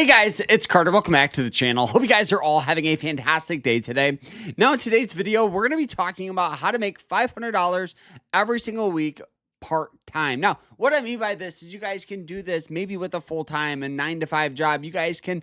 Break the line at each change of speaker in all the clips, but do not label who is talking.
Hey guys, it's Carter. Welcome back to the channel. Hope you guys are all having a fantastic day today. Now in today's video, we're going to be talking about how to make $500 every single week part-time. Now, what I mean by this is you guys can do this maybe with a full-time and 9-to-5 job. You guys can,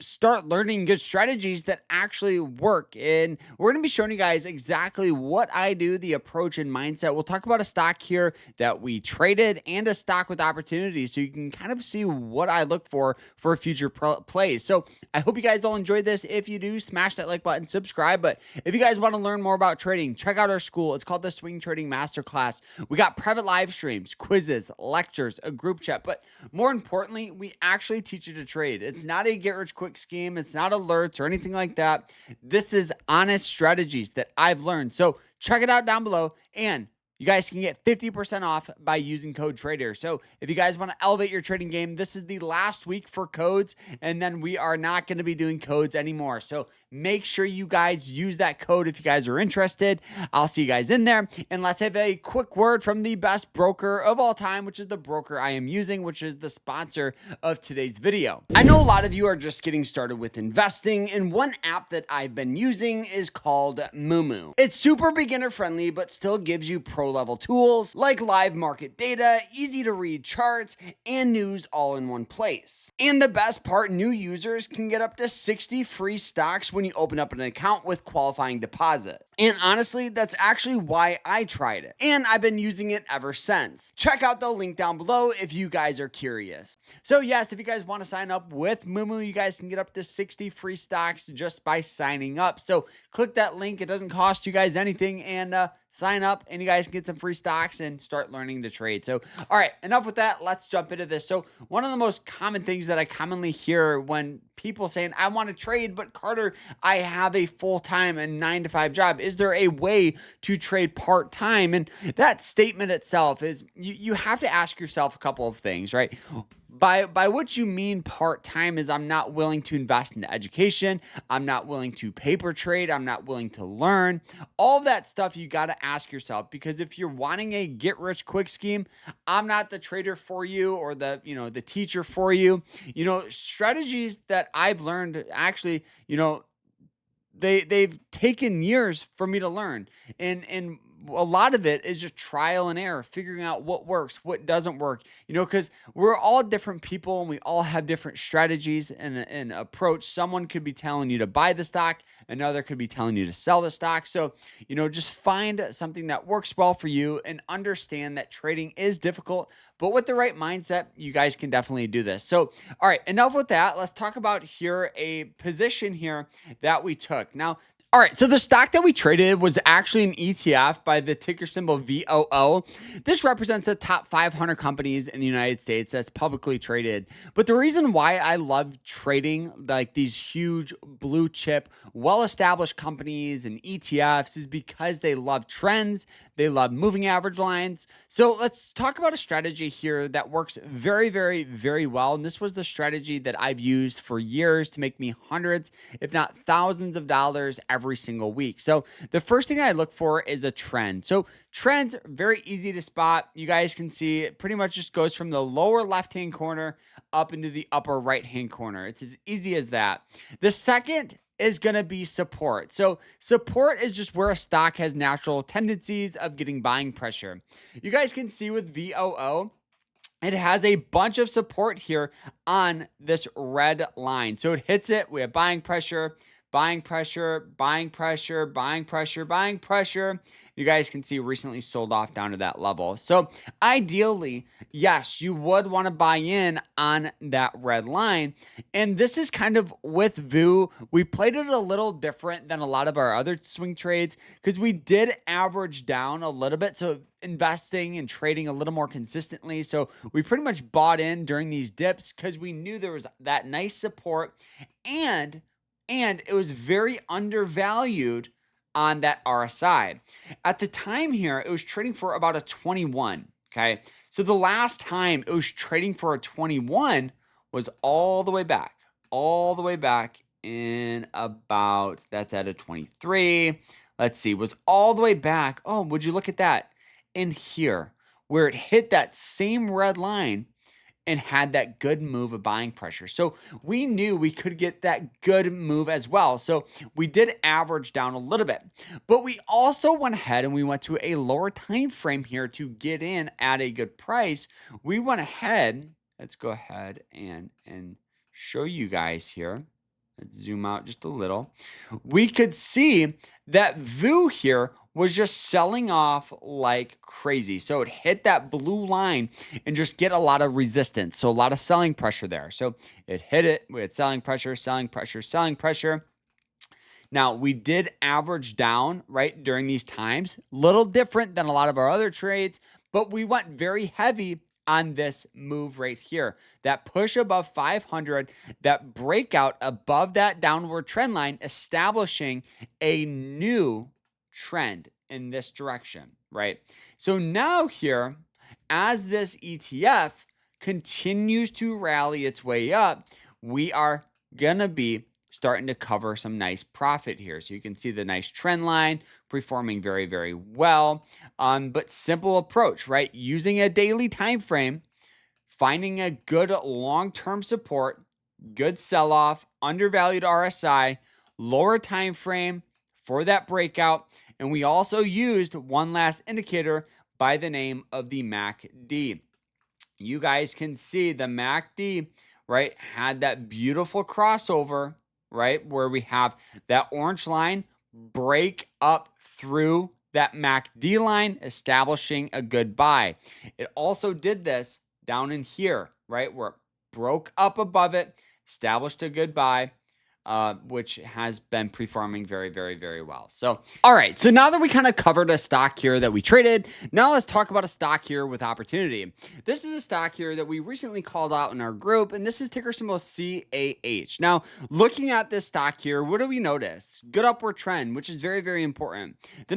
start learning good strategies that actually work. And we're going to be showing you guys exactly what I do, the approach and mindset. We'll talk about a stock here that we traded and a stock with opportunities so you can kind of see what I look for future plays. So I hope you guys all enjoyed this. If you do, smash that like button, subscribe. But if you guys want to learn more about trading, check out our school. It's called the Swing Trading Masterclass. We got private live streams, quizzes, lectures, a group chat, but more importantly, we actually teach you to trade. It's not a get-rich-quick scheme. It's not alerts or anything like that. This is honest strategies that I've learned. So check it out down below, and you guys can get 50% off by using code TRADER. So if you guys want to elevate your trading game, this is the last week for codes, and then we are not going to be doing codes anymore. So make sure you guys use that code if you guys are interested. I'll see you guys in there. And let's have a quick word from the best broker of all time, which is the broker I am using, which is the sponsor of today's video. I know a lot of you are just getting started with investing, and one app that I've been using is called Moomoo. It's super beginner friendly, but still gives you pro level tools like live market data, easy to read charts, and news all in one place. And the best part, new users can get up to 60 free stocks when you open up an account with qualifying deposit. And honestly, that's actually why I tried it. And I've been using it ever since. Check out the link down below if you guys are curious. So yes, if you guys want to sign up with Moomoo, you guys can get up to 60 free stocks just by signing up. So click that link. It doesn't cost you guys anything, and sign up and you guys can get some free stocks and start learning to trade. So, all right, enough with that. Let's jump into this. So one of the most common things that I commonly hear when people saying, I want to trade, but Carter, I have a full-time and 9-to-5 job. Is there a way to trade part-time? And that statement itself is you have to ask yourself a couple of things, right? By what you mean part-time is I'm not willing to invest into education. I'm not willing to paper trade. I'm not willing to learn. All that stuff you got to ask yourself, because if you're wanting a get-rich-quick scheme, I'm not the trader for you or the teacher for you. Strategies that I've learned actually, they've taken years for me to learn. And a lot of it is just trial and error, figuring out what works, what doesn't work, because we're all different people and we all have different strategies and approach. Someone could be telling you to buy the stock. Another could be telling you to sell the stock. So, just find something that works well for you and understand that trading is difficult, but with the right mindset, you guys can definitely do this. So, all right, enough with that. Let's talk about here a position here that we took. Now, all right, so the stock that we traded was actually an ETF by the ticker symbol VOO. This represents the top 500 companies in the United States that's publicly traded. But the reason why I love trading like these huge blue chip, well-established companies and ETFs is because they love trends, they love moving average lines. So let's talk about a strategy here that works very, very, very well. And this was the strategy that I've used for years to make me hundreds, if not thousands of dollars every single week. So the first thing I look for is a trend. So trends, very easy to spot. You guys can see it pretty much just goes from the lower left-hand corner up into the upper right-hand corner. It's as easy as that. The second is going to be support. So support is just where a stock has natural tendencies of getting buying pressure. You guys can see with VOO, it has a bunch of support here on this red line. So it hits it. We have buying pressure, buying pressure, buying pressure, buying pressure, buying pressure. You guys can see recently sold off down to that level. So ideally, yes, you would want to buy in on that red line. And this is kind of with VOO. We played it a little different than a lot of our other swing trades because we did average down a little bit. So investing and trading a little more consistently. So we pretty much bought in during these dips because we knew there was that nice support and it was very undervalued on that RSI. At the time here, it was trading for about a 21, okay? So the last time it was trading for a 21 was all the way back in about, that's at a 23. Let's see, was all the way back. Oh, would you look at that? In here, where it hit that same red line, and had that good move of buying pressure. So we knew we could get that good move as well. So we did average down a little bit, but we also went ahead and we went to a lower time frame here to get in at a good price. We went ahead. Let's go ahead and show you guys here. Let's zoom out just a little. We could see that VU here was just selling off like crazy. So it hit that blue line and just get a lot of resistance. So a lot of selling pressure there. So it hit it. We had selling pressure, selling pressure, selling pressure. Now, we did average down, right, during these times. Little different than a lot of our other trades, but we went very heavy on this move right here. That push above 500, that breakout above that downward trend line, establishing a new trend in this direction, right? So now here, as this ETF continues to rally its way up, we are going to be starting to cover some nice profit here. So you can see the nice trend line performing very, very well. But simple approach, right? Using a daily time frame, finding a good long-term support, good sell-off, undervalued RSI, lower time frame for that breakout. And we also used one last indicator by the name of the MACD. You guys can see the MACD, right, had that beautiful crossover, right, where we have that orange line break up through that MACD line, establishing a good buy. It also did this down in here, right, where it broke up above it, established a good buy, which has been performing very, very, very well. So, all right. So now that we kind of covered a stock here that we traded, now let's talk about a stock here with opportunity. This is a stock here that we recently called out in our group, and this is ticker symbol CAH. Now, looking at this stock here, what do we notice? Good upward trend, which is very, very important. The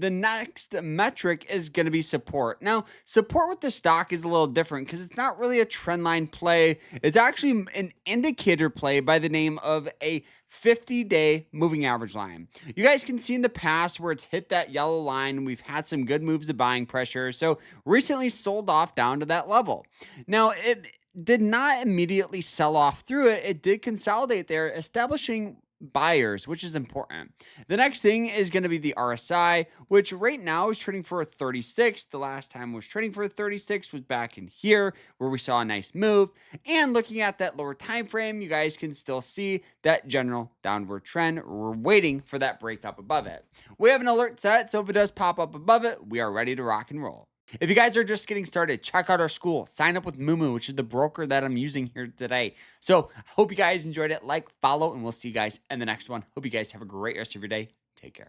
next metric is going to be support. Now, support with the stock is a little different because it's not really a trend line play. It's actually an indicator play by the name of a 50-day moving average line. You guys can see in the past where it's hit that yellow line. We've had some good moves of buying pressure. So recently sold off down to that level. Now, it did not immediately sell off through it. It did consolidate there, establishing buyers, which is important. The next thing is going to be the RSI, which right now is trading for a 36. The last time it was trading for a 36 was back in here where we saw a nice move. And looking at that lower time frame, you guys can still see that general downward trend. We're waiting for that breakup above it. We have an alert set, so if it does pop up above it, we are ready to rock and roll. If you guys are just getting started, check out our school. Sign up with Moomoo, which is the broker that I'm using here today. So I hope you guys enjoyed it. Like, follow, and we'll see you guys in the next one. Hope you guys have a great rest of your day. Take care.